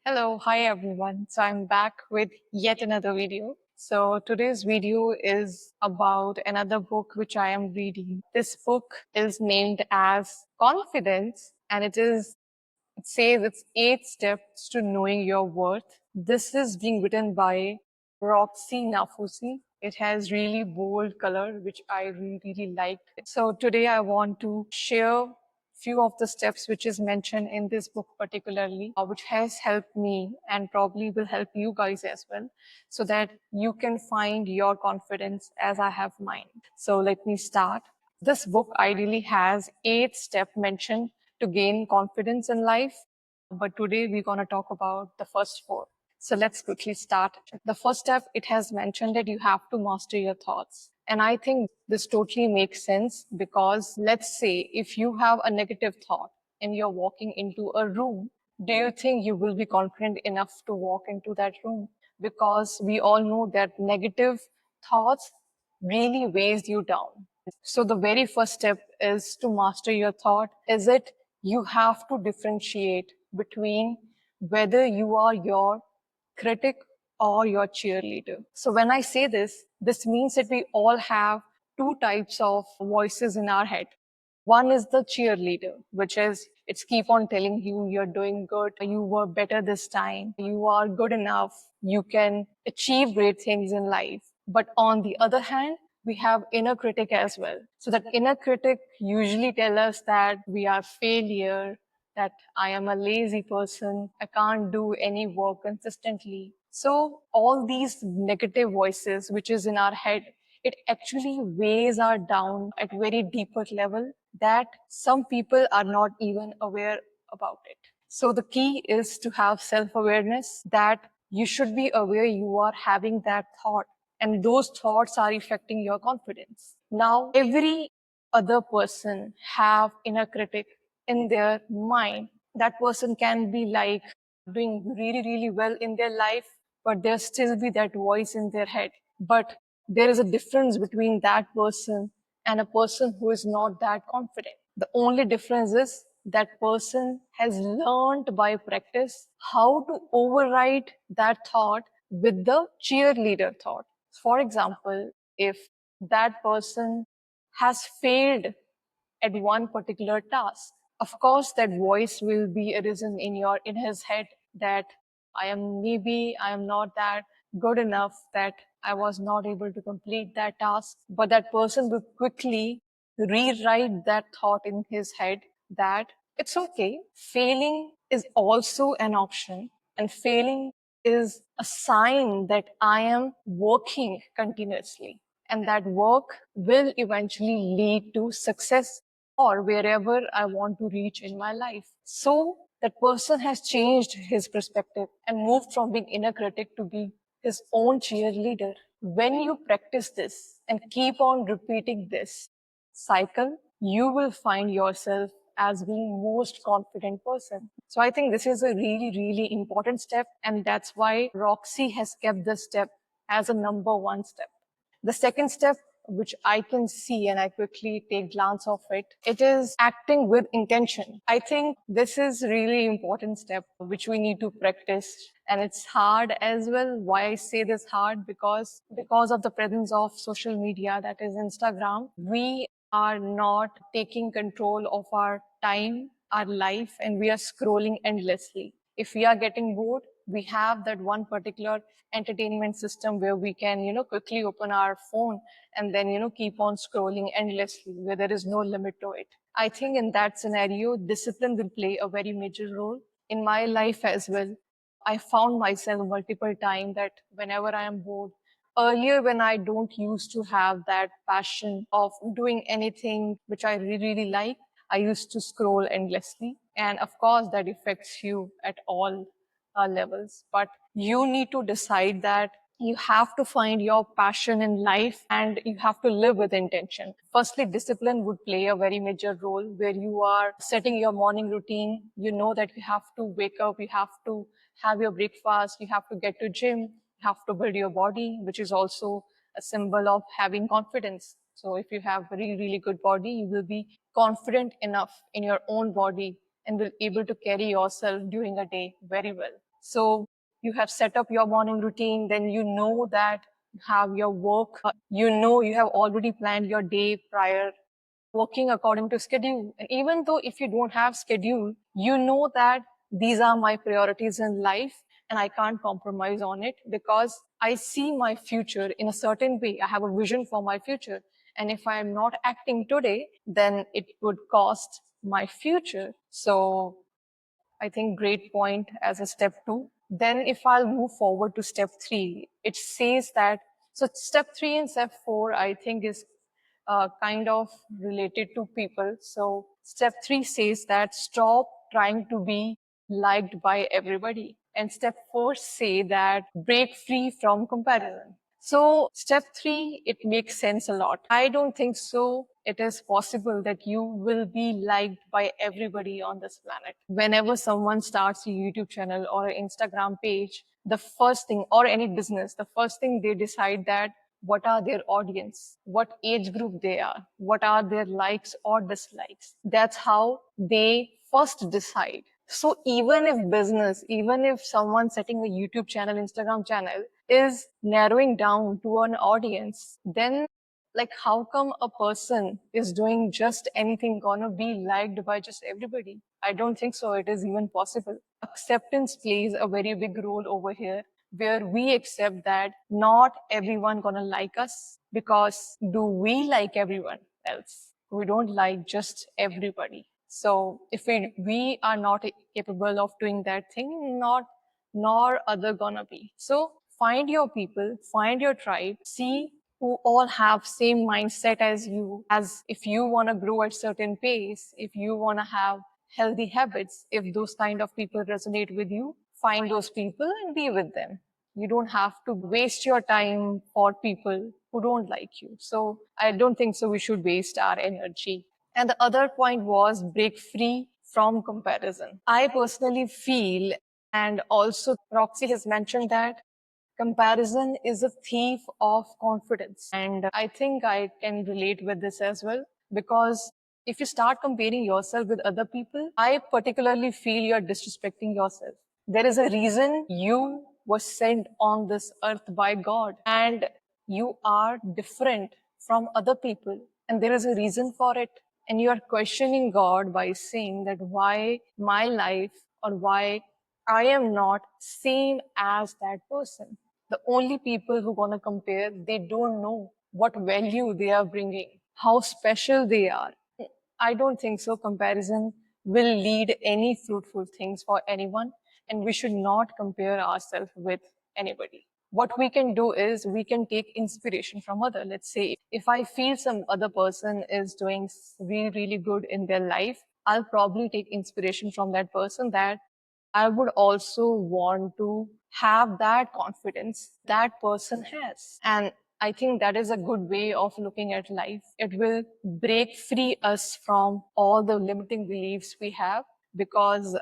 Hello, hi everyone. So I'm back with yet another video. So today's video is about another book which I am reading. This book is named as Confidence and it says it's 8 steps to knowing your worth. This is being written by Roxy Nafusi. It has really bold color, which I really liked. So today I want to share few of the steps which is mentioned in this book particularly, which has helped me and probably will help you guys as well, so that you can find your confidence as I have mine. So let me start. This book ideally has 8 steps mentioned to gain confidence in life, but today we're going to talk about the first 4. So let's quickly start. The first step, it has mentioned that you have to master your thoughts. And I think this totally makes sense because let's say if you have a negative thought and you're walking into a room, do you think you will be confident enough to walk into that room? Because we all know that negative thoughts really weighs you down. So the very first step is to master your thought. Is it you have to differentiate between whether you are your critic or your cheerleader. So when I say this means that we all have two types of voices in our head. One is the cheerleader, which is it's keep on telling you you're doing good, you were better this time, you are good enough, you can achieve great things in life. But on the other hand, we have inner critic as well. So that inner critic usually tell us that we are failure, that I am a lazy person, I can't do any work consistently. So all these negative voices which is in our head, it actually weighs our down at very deeper level that some people are not even aware about it. So the key is to have self-awareness that you should be aware you are having that thought and those thoughts are affecting your confidence. Now, every other person have inner critic in their mind. That person can be like doing really, really well in their life, but there still be that voice in their head. But there is a difference between that person and a person who is not that confident. The only difference is that person has learned by practice how to override that thought with the cheerleader thought. For example, if that person has failed at one particular task, of course that voice will be arisen in his head that I am not that good enough, that I was not able to complete that task. But that person will quickly rewrite that thought in his head that it's okay, failing is also an option, and failing is a sign that I am working continuously, and that work will eventually lead to success or wherever I want to reach in my life. So that person has changed his perspective and moved from being inner critic to be his own cheerleader. When you practice this and keep on repeating this cycle, you will find yourself as being most confident person. So I think this is a really, really important step. And that's why Roxy has kept this step as a number 1 step. The second step, which I can see and I quickly take glance of it, it is acting with intention. I think this is really important step which we need to practice. And it's hard as well. Why I say this hard? Because of the presence of social media, that is Instagram, we are not taking control of our time, our life, and we are scrolling endlessly. If we are getting bored, we have that one particular entertainment system where we can, quickly open our phone and then, keep on scrolling endlessly where there is no limit to it. I think in that scenario, discipline will play a very major role in my life as well. I found myself multiple times that whenever I am bored, earlier when I don't used to have that passion of doing anything which I really, really like, I used to scroll endlessly. And of course, that affects you at all levels. But you need to decide that you have to find your passion in life and you have to live with intention. Firstly, discipline would play a very major role where you are setting your morning routine. You know that you have to wake up, you have to have your breakfast, you have to get to gym, you have to build your body, which is also a symbol of having confidence. So if you have really, really good body, you will be confident enough in your own body and will able to carry yourself during a day very well. So you have set up your morning routine, then you know that you have your work, you know you have already planned your day prior, working according to schedule. And even though if you don't have schedule, you know that these are my priorities in life and I can't compromise on it because I see my future in a certain way. I have a vision for my future. And if I am not acting today, then it would cost my future. So I think great point as a step two. Then if I'll move forward to step three, it says that, so step three and step four, I think is kind of related to people. So step three says that stop trying to be liked by everybody. And step four say that break free from comparison. So step three, it makes sense a lot. I don't think so. It is possible that you will be liked by everybody on this planet. Whenever someone starts a YouTube channel or an Instagram page, the first thing, or any business, the first thing they decide that what are their audience, what age group they are, what are their likes or dislikes. That's how they first decide. So even if business, even if someone setting a YouTube channel, Instagram channel is narrowing down to an audience, then like how come a person is doing just anything gonna be liked by just everybody? I don't think so. It is even possible. Acceptance plays a very big role over here, where we accept that not everyone gonna like us, because do we like everyone else? We don't like just everybody. So if we are not capable of doing that thing, not nor other gonna be. So find your people, find your tribe, see who all have same mindset as you. As if you want to grow at certain pace, if you want to have healthy habits, if those kind of people resonate with you, find those people and be with them. You don't have to waste your time for people who don't like you. So I don't think so we should waste our energy. And the other point was break free from comparison. I personally feel, and also Roxy has mentioned that comparison is a thief of confidence. And I think I can relate with this as well, because if you start comparing yourself with other people, I particularly feel you're disrespecting yourself. There is a reason you were sent on this earth by God, and you are different from other people. And there is a reason for it. And you are questioning God by saying that why my life, or why I am not same as that person. The only people who gonna compare, they don't know what value they are bringing, how special they are. I don't think so. Comparison will lead any fruitful things for anyone, and we should not compare ourselves with anybody. What we can do is we can take inspiration from other. Let's say if I feel some other person is doing really, really good in their life, I'll probably take inspiration from that person, that I would also want to have that confidence that person has. And I think that is a good way of looking at life. It will break free us from all the limiting beliefs we have, because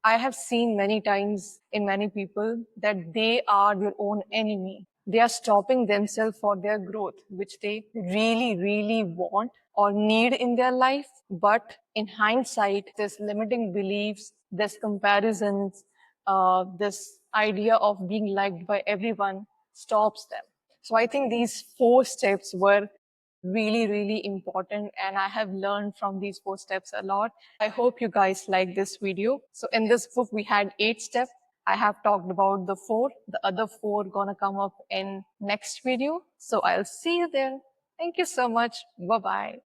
I have seen many times in many people that they are their own enemy. They are stopping themselves for their growth, which they really, really want or need in their life. But in hindsight, this limiting beliefs, this comparisons, this idea of being liked by everyone stops them. So I think these four steps were really, really important. And I have learned from these four steps a lot. I hope you guys like this video. So in this book, we had 8 steps. I have talked about the 4. The other 4 gonna come up in next video. So I'll see you there. Thank you so much. Bye-bye.